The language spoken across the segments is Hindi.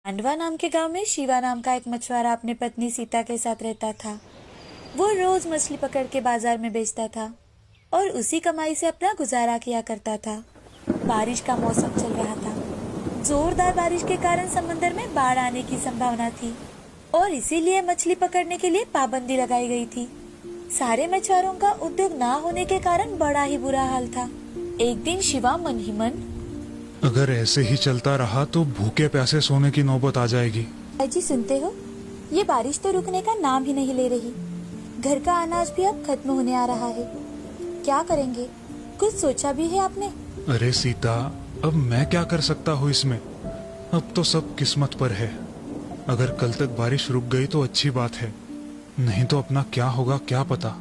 पांडवा नाम के गांव में शिवा नाम का एक मछुआरा अपनी पत्नी सीता के साथ रहता था। वो रोज मछली पकड़ के बाजार में बेचता था और उसी कमाई से अपना गुजारा किया करता था। बारिश का मौसम चल रहा था। जोरदार बारिश के कारण समंदर में बाढ़ आने की संभावना थी और इसीलिए मछली पकड़ने के लिए पाबंदी लगाई गई थी। सारे मछुआरों का उद्योग ना होने के कारण बड़ा ही बुरा हाल था। एक दिन शिवा मन ही मन, अगर ऐसे ही चलता रहा तो भूखे प्यासे सोने की नौबत आ जाएगी। जी सुनते हो, ये बारिश तो रुकने का नाम ही नहीं ले रही। घर का अनाज भी अब खत्म होने आ रहा है। क्या करेंगे? कुछ सोचा भी है आपने? अरे सीता, अब मैं क्या कर सकता हूँ इसमें? अब तो सब किस्मत पर है। अगर कल तक बारिश रुक गई तो अच्छी बात है, नहीं तो अपना क्या होगा क्या पता।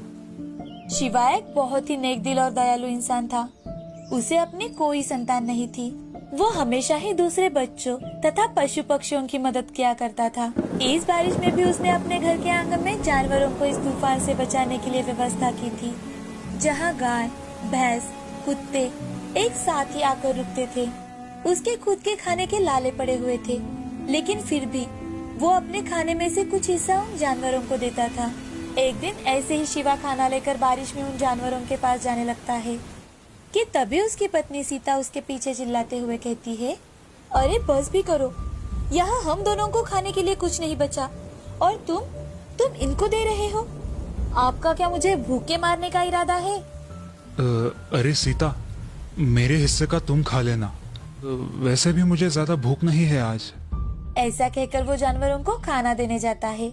शिवा एक बहुत ही नेक दिल और दयालु इंसान था। उसे अपनी कोई संतान नहीं थी। वो हमेशा ही दूसरे बच्चों तथा पशु पक्षियों की मदद किया करता था। इस बारिश में भी उसने अपने घर के आंगन में जानवरों को इस तूफान से बचाने के लिए व्यवस्था की थी, जहाँ गाय, भैंस, कुत्ते एक साथ ही आकर रुकते थे। उसके खुद के खाने के लाले पड़े हुए थे, लेकिन फिर भी वो अपने खाने में से कुछ हिस्सा उन जानवरों को देता था। एक दिन ऐसे ही शिवा खाना लेकर बारिश में उन जानवरों के पास जाने लगता है कि तभी उसकी पत्नी सीता उसके पीछे चिल्लाते हुए कहती है, अरे बस भी करो, यहाँ हम दोनों को खाने के लिए कुछ नहीं बचा और तुम इनको दे रहे हो। आपका क्या मुझे भूखे मारने का इरादा है? अरे सीता, मेरे हिस्से का तुम खा लेना। वैसे भी मुझे ज्यादा भूख नहीं है आज। ऐसा कहकर वो जानवरों को खाना देने जाता है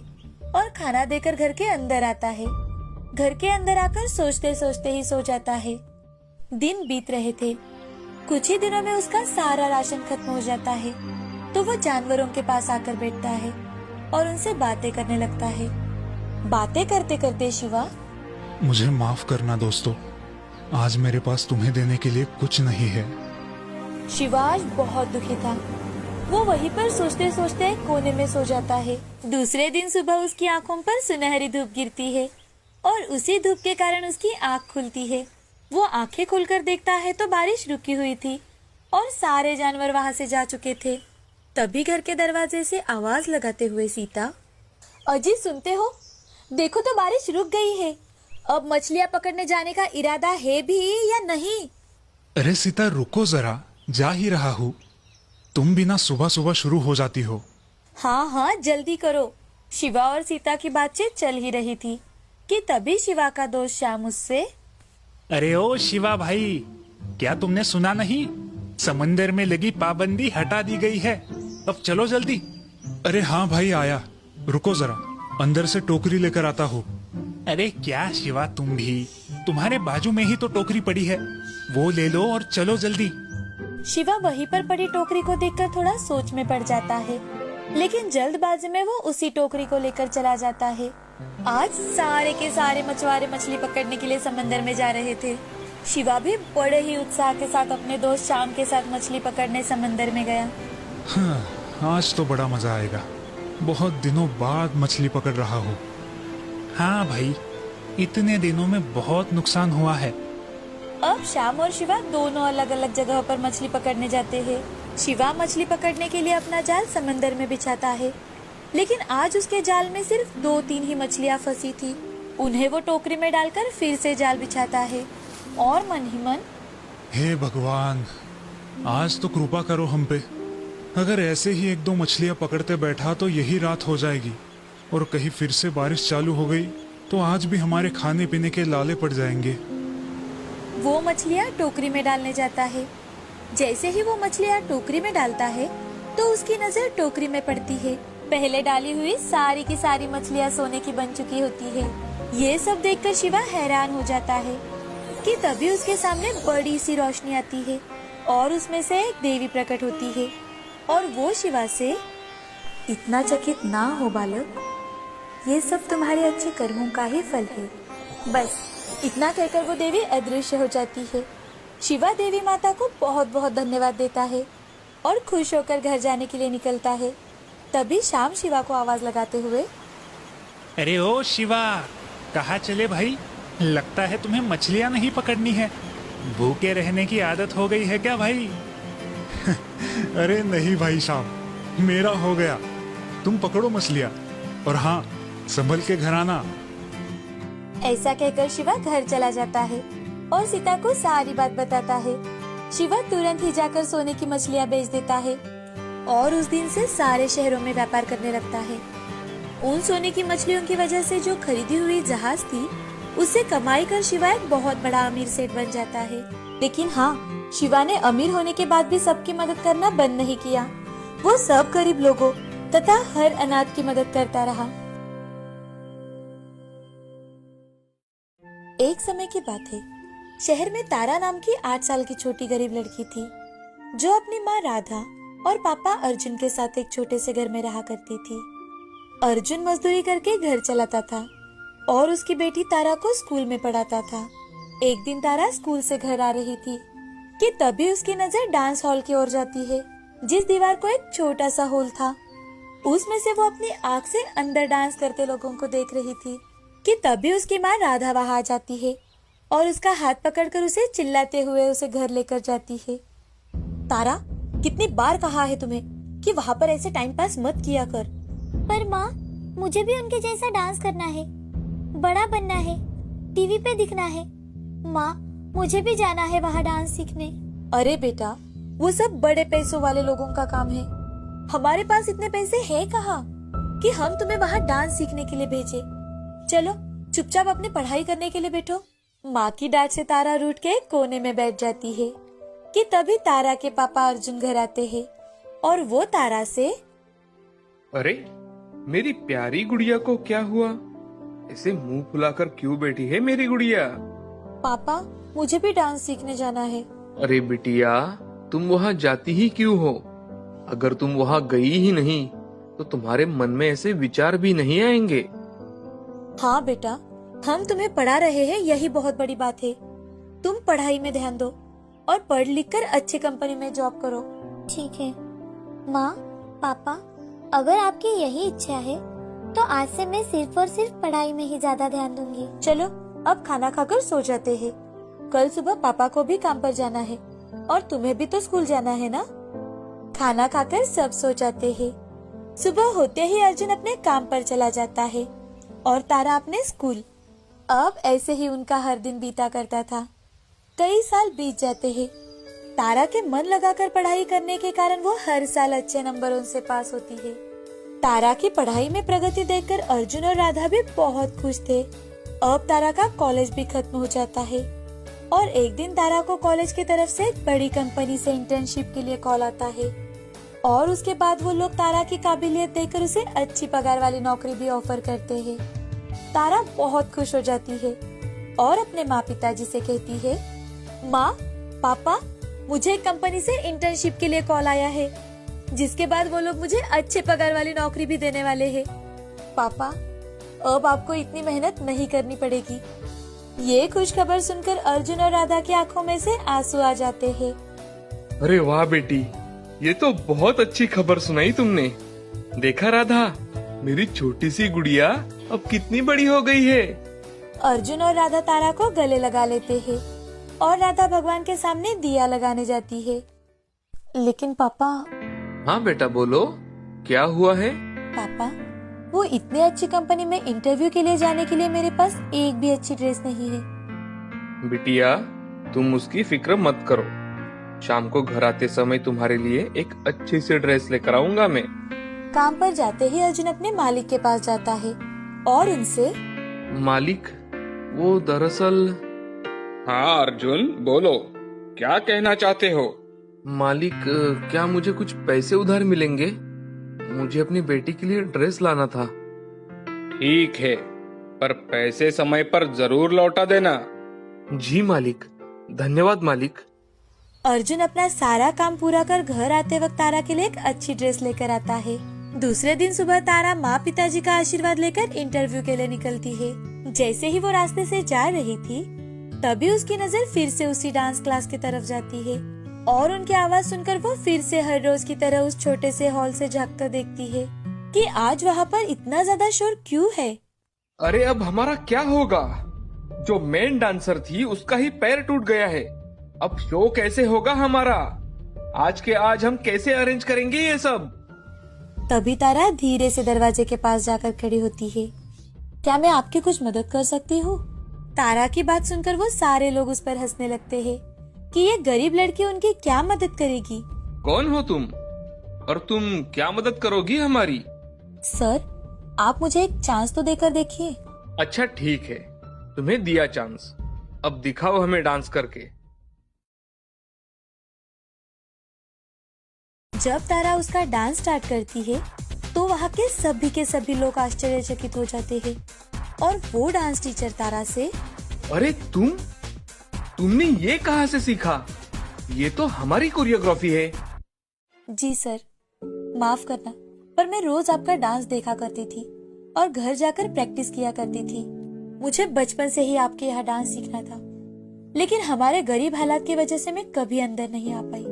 और खाना देकर घर के अंदर आता है। घर के अंदर आकर सोचते सोचते ही सो जाता है। दिन बीत रहे थे। कुछ ही दिनों में उसका सारा राशन खत्म हो जाता है। तो वो जानवरों के पास आकर बैठता है और उनसे बातें करने लगता है। बातें करते करते शिवा, मुझे माफ करना दोस्तों, आज मेरे पास तुम्हें देने के लिए कुछ नहीं है। शिवा आज बहुत दुखी था। वो वहीं पर सोचते सोचते एक कोने में सो जाता है। दूसरे दिन सुबह उसकी आंखों पर सुनहरी धूप गिरती है और उसी धूप के कारण उसकी आंख खुलती है। वो आंखें खोलकर देखता है तो बारिश रुकी हुई थी और सारे जानवर वहां से जा चुके थे। तभी घर के दरवाजे से आवाज लगाते हुए सीता, अजी सुनते हो, देखो तो बारिश रुक गई है। अब मछलियां पकड़ने जाने का इरादा है भी या नहीं? अरे सीता रुको जरा, जा ही रहा हूँ। तुम भी ना सुबह सुबह शुरू हो जाती हो। हाँ हाँ जल्दी करो। शिवा और सीता की बातचीत चल ही रही थी कि तभी शिवा का दोस्त श्याम उससे, अरे ओ शिवा भाई, क्या तुमने सुना नहीं? समंदर में लगी पाबंदी हटा दी गई है, अब चलो जल्दी। अरे हाँ भाई आया, रुको जरा, अंदर से टोकरी लेकर आता हूँ। अरे क्या शिवा, तुम भी, तुम्हारे बाजू में ही तो टोकरी पड़ी है, वो ले लो और चलो जल्दी। शिवा वहीं पर पड़ी टोकरी को देखकर थोड़ा सोच में पड़ जाता है, लेकिन जल्दबाजी में वो उसी टोकरी को लेकर चला जाता है। आज सारे के सारे मछुआरे मछली पकड़ने के लिए समंदर में जा रहे थे। शिवा भी बड़े ही उत्साह के साथ अपने दोस्त श्याम के साथ मछली पकड़ने समंदर में गया। हाँ, आज तो बड़ा मजा आएगा। बहुत दिनों बाद मछली पकड़ रहा हूँ। हाँ भाई, इतने दिनों में बहुत नुकसान हुआ है। अब श्याम और शिवा दोनों अलग अलग जगहों पर मछली पकड़ने जाते हैं। शिवा मछली पकड़ने के लिए अपना जाल समंदर में बिछाता है, लेकिन आज उसके जाल में सिर्फ 2-3 ही मछलियाँ फंसी थी। उन्हें वो टोकरी में डालकर फिर से जाल बिछाता है और मन ही मन, हे भगवान, आज तो कृपा करो हम पे। अगर ऐसे ही 1-2 मछलियाँ पकड़ते बैठा तो यही रात हो जाएगी, और कहीं फिर से बारिश चालू हो गई तो आज भी हमारे खाने पीने के लाले पड़ जाएंगे। वो मछलियाँ टोकरी में डालने जाता है। जैसे ही वो मछलियाँ टोकरी में डालता है तो उसकी नजर टोकरी में पड़ती है। पहले डाली हुई सारी की सारी मछलियाँ सोने की बन चुकी होती है। ये सब देखकर शिवा हैरान हो जाता है कि तभी उसके सामने बड़ी सी रोशनी आती है और उसमें से एक देवी प्रकट होती है और वो शिवा से, इतना चकित ना हो बालक, ये सब तुम्हारे अच्छे कर्मों का ही फल है। बस इतना कहकर वो देवी अदृश्य हो जाती है। शिवा देवी माता को बहुत बहुत धन्यवाद देता है और खुश होकर घर जाने के लिए निकलता है। तभी श्याम शिवा को आवाज लगाते हुए, अरे ओ शिवा, कहाँ चले भाई? लगता है तुम्हें मछलियाँ नहीं पकड़नी है। भूखे रहने की आदत हो गई है क्या भाई? अरे नहीं भाई साहब, मेरा हो गया। तुम पकड़ो मछलियाँ, और हाँ, संभल के घर आना। ऐसा कहकर शिवा घर चला जाता है और सीता को सारी बात बताता है। शिवा तुरंत ही जाकर सोने की मछलियाँ बेच देता है और उस दिन से सारे शहरों में व्यापार करने लगता है। उन सोने की मछलियों की वजह से जो खरीदी हुई जहाज थी, उससे कमाई कर शिवा एक बहुत बड़ा अमीर सेठ बन जाता है। लेकिन हाँ, शिवा ने अमीर होने के बाद भी सबकी मदद करना बंद नहीं किया। वो सब गरीब लोगों तथा हर अनाथ की मदद करता रहा। एक समय की बात है, शहर में तारा नाम की 8 साल की छोटी गरीब लड़की थी, जो अपनी माँ राधा और पापा अर्जुन के साथ एक छोटे से घर में रहा करती थी। अर्जुन मजदूरी करके घर चलाता था और उसकी बेटी तारा को स्कूल में पढ़ाता था। एक दिन तारा स्कूल से घर आ रही थी कि तभी उसकी नजर डांस हॉल की ओर जाती है, जिस दीवार को एक छोटा सा होल था। उसमें से वो अपनी आँख से अंदर डांस करते लोगों को देख रही थी कि तभी उसकी माँ राधा वहाँ आ जाती है और उसका हाथ पकड़कर उसे चिल्लाते हुए उसे घर लेकर जाती है। तारा, कितनी बार कहा है तुम्हें कि वहाँ पर ऐसे टाइम पास मत किया कर। पर माँ, मुझे भी उनके जैसा डांस करना है, बड़ा बनना है, टीवी पे दिखना है। माँ, मुझे भी जाना है वहाँ डांस सीखने। अरे बेटा, वो सब बड़े पैसों वाले लोगों का काम है। हमारे पास इतने पैसे हैं कहाँ कि हम तुम्हें वहाँ डांस सीखने के लिए भेजे। चलो चुपचाप अपनी पढ़ाई करने के लिए बैठो। माँ की डांट से तारा रूठ के कोने में बैठ जाती है कि तभी तारा के पापा अर्जुन घर आते हैं और वो तारा से, अरे मेरी प्यारी गुड़िया को क्या हुआ? ऐसे मुंह फुलाकर क्यों बैठी है मेरी गुड़िया? पापा, मुझे भी डांस सीखने जाना है। अरे बिटिया, तुम वहाँ जाती ही क्यों हो? अगर तुम वहाँ गई ही नहीं तो तुम्हारे मन में ऐसे विचार भी नहीं आएंगे। हाँ बेटा, हम तुम्हें पढ़ा रहे हैं, यही बहुत बड़ी बात है। तुम पढ़ाई में ध्यान दो और पढ़ लिख कर अच्छी कंपनी में जॉब करो। ठीक है माँ, पापा, अगर आपकी यही इच्छा है तो आज से मैं सिर्फ और सिर्फ पढ़ाई में ही ज्यादा ध्यान दूंगी। चलो अब खाना खाकर सो जाते हैं। कल सुबह पापा को भी काम पर जाना है और तुम्हें भी तो स्कूल जाना है ना। खाना खाकर सब सो जाते हैं। सुबह होते ही अर्जुन अपने काम पर चला जाता है और तारा अपने स्कूल। अब ऐसे ही उनका हर दिन बीता करता था। कई साल बीत जाते हैं। तारा के मन लगाकर पढ़ाई करने के कारण वो हर साल अच्छे नंबरों से पास होती है। तारा की पढ़ाई में प्रगति देखकर अर्जुन और राधा भी बहुत खुश थे। अब तारा का कॉलेज भी खत्म हो जाता है और एक दिन तारा को कॉलेज की तरफ से एक बड़ी कंपनी से इंटर्नशिप के लिए कॉल आता है और उसके बाद वो लोग तारा की काबिलियत देखकर उसे अच्छी पगार वाली नौकरी भी ऑफर करते हैं। तारा बहुत खुश हो जाती है और अपने माँ पिताजी से कहती है, माँ, पापा, मुझे एक कंपनी से इंटर्नशिप के लिए कॉल आया है, जिसके बाद वो लोग मुझे अच्छे पगार वाली नौकरी भी देने वाले हैं। पापा, अब आपको इतनी मेहनत नहीं करनी पड़ेगी। ये खुश खबर सुनकर अर्जुन और राधा की आंखों में से आंसू आ जाते हैं। अरे वाह बेटी, ये तो बहुत अच्छी खबर सुनाई तुमने। देखा राधा, मेरी छोटी सी गुड़िया अब कितनी बड़ी हो गई है। अर्जुन और राधा तारा को गले लगा लेते हैं और राधा भगवान के सामने दिया लगाने जाती है। लेकिन पापा। हाँ बेटा, बोलो, क्या हुआ है? पापा, वो इतनी अच्छी कंपनी में इंटरव्यू के लिए जाने के लिए मेरे पास एक भी अच्छी ड्रेस नहीं है। बिटिया, तुम उसकी फिक्र मत करो। शाम को घर आते समय तुम्हारे लिए एक अच्छी सी ड्रेस लेकर आऊंगा मैं। काम पर जाते ही अर्जुन अपने मालिक के पास जाता है और उनसे, मालिक, वो दरअसल। हाँ अर्जुन, बोलो, क्या कहना चाहते हो? मालिक, क्या मुझे कुछ पैसे उधार मिलेंगे? मुझे अपनी बेटी के लिए ड्रेस लाना था। ठीक है, पर पैसे समय पर जरूर लौटा देना। जी मालिक, धन्यवाद मालिक। अर्जुन अपना सारा काम पूरा कर घर आते वक्त तारा के लिए एक अच्छी ड्रेस लेकर आता है। दूसरे दिन सुबह तारा माँ पिताजी का आशीर्वाद लेकर इंटरव्यू के लिए निकलती है। जैसे ही वो रास्ते से जा रही थी, तभी उसकी नजर फिर से उसी डांस क्लास की तरफ जाती है और उनकी आवाज सुनकर वो फिर से हर रोज की तरह उस छोटे से हॉल से झांककर देखती है कि आज वहाँ पर इतना ज्यादा शोर क्यों है। अरे अब हमारा क्या होगा? जो मेन डांसर थी उसका ही पैर टूट गया है। अब शो कैसे होगा हमारा? आज के आज हम कैसे अरेंज करेंगे ये सब? तभी तारा धीरे से दरवाजे के पास जाकर खड़ी होती है। क्या मैं आपकी कुछ मदद कर सकती हूँ? तारा की बात सुनकर वो सारे लोग उस पर हंसने लगते हैं कि ये गरीब लड़की उनकी क्या मदद करेगी। कौन हो तुम और तुम क्या मदद करोगी हमारी? सर, आप मुझे एक चांस तो देकर देखिए। अच्छा ठीक है, तुम्हें दिया चांस, अब दिखाओ हमें डांस करके। जब तारा उसका डांस स्टार्ट करती है तो वहाँ के सभी लोग आश्चर्यचकित हो जाते हैं और वो डांस टीचर तारा से, अरे तुमने ये कहाँ से सीखा? ये तो हमारी कोरियोग्राफी है। जी सर, माफ करना, पर मैं रोज आपका डांस देखा करती थी और घर जाकर प्रैक्टिस किया करती थी। मुझे बचपन से ही आपके यहाँ डांस सीखना था, लेकिन हमारे गरीब हालात की वजह से मैं कभी अंदर नहीं आ पाई।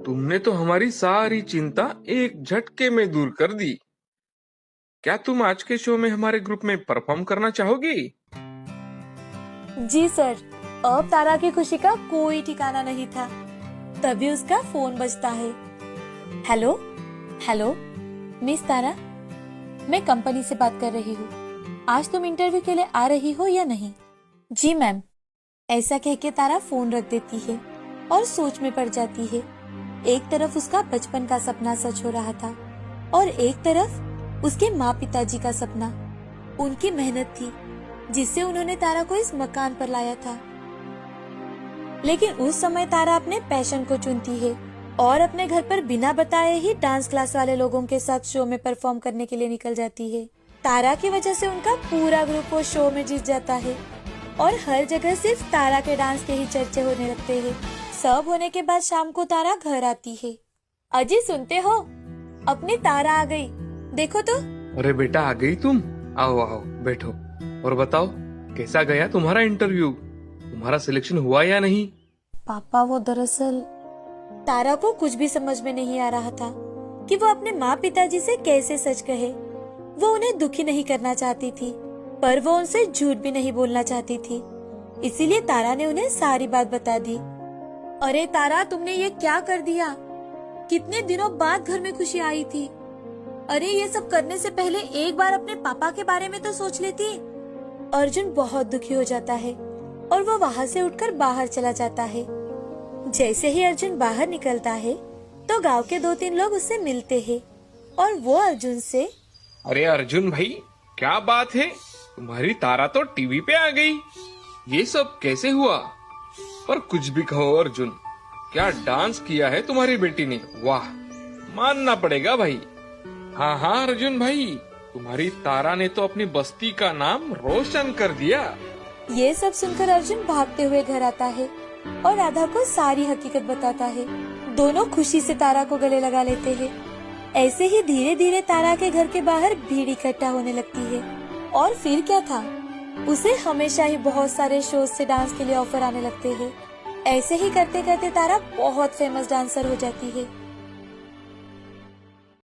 तुमने तो हमारी सारी चिंता एक झटके में दूर कर दी। क्या तुम आज के शो में हमारे ग्रुप में परफॉर्म करना चाहोगी? जी सर। अब तारा की खुशी का कोई ठिकाना नहीं था। तभी उसका फोन बजता है। हेलो हेलो मिस तारा, मैं कंपनी से बात कर रही हूँ। आज तुम इंटरव्यू के लिए आ रही हो या नहीं? जी मैम। ऐसा कह के तारा फोन रख देती है और सोच में पड़ जाती है। एक तरफ उसका बचपन का सपना सच हो रहा था और एक तरफ उसके माँ पिताजी का सपना। उनकी मेहनत थी जिससे उन्होंने तारा को इस मकान पर लाया था। लेकिन उस समय तारा अपने पैशन को चुनती है और अपने घर पर बिना बताए ही डांस क्लास वाले लोगों के साथ शो में परफॉर्म करने के लिए निकल जाती है। तारा की वजह से उनका पूरा ग्रुप वो शो में जीत जाता है और हर जगह सिर्फ तारा के डांस के ही चर्चे होने लगते हैं। सब होने के बाद शाम को तारा घर आती है। अजी सुनते हो, अपनी तारा आ गई, देखो तो। अरे बेटा, आ गई तुम? आओ आओ बैठो और बताओ कैसा गया तुम्हारा इंटरव्यू? तुम्हारा सिलेक्शन हुआ या नहीं? पापा, वो दरअसल तारा को कुछ भी समझ में नहीं आ रहा था कि वो अपने माँ पिताजी से कैसे सच कहे। वो उन्हें दुखी नहीं करना चाहती थी, पर वो उनसे झूठ भी नहीं बोलना चाहती थी। इसीलिए तारा ने उन्हें सारी बात बता दी। अरे तारा, तुमने ये क्या कर दिया? कितने दिनों बाद घर में खुशी आई थी। अरे ये सब करने से पहले एक बार अपने पापा के बारे में तो सोच लेती। अर्जुन बहुत दुखी हो जाता है और वो वहाँ से उठकर बाहर चला जाता है। जैसे ही अर्जुन बाहर निकलता है तो गांव के 2-3 लोग उससे मिलते हैं और वो अर्जुन से, अरे अर्जुन भाई, क्या बात है, तुम्हारी तारा तो टीवी पे आ गई। ये सब कैसे हुआ? पर कुछ भी कहो अर्जुन, क्या डांस किया है तुम्हारी बेटी ने, वाह, मानना पड़ेगा भाई। हाँ हाँ अर्जुन भाई, तुम्हारी तारा ने तो अपनी बस्ती का नाम रोशन कर दिया। ये सब सुनकर अर्जुन भागते हुए घर आता है और राधा को सारी हकीकत बताता है। दोनों खुशी से तारा को गले लगा लेते हैं। ऐसे ही धीरे धीरे तारा के घर के बाहर भीड़ इकट्ठा होने लगती है। और फिर क्या था, उसे हमेशा ही बहुत सारे शोज से डांस के लिए ऑफर आने लगते हैं। ऐसे ही करते करते तारा बहुत फेमस डांसर हो जाती है।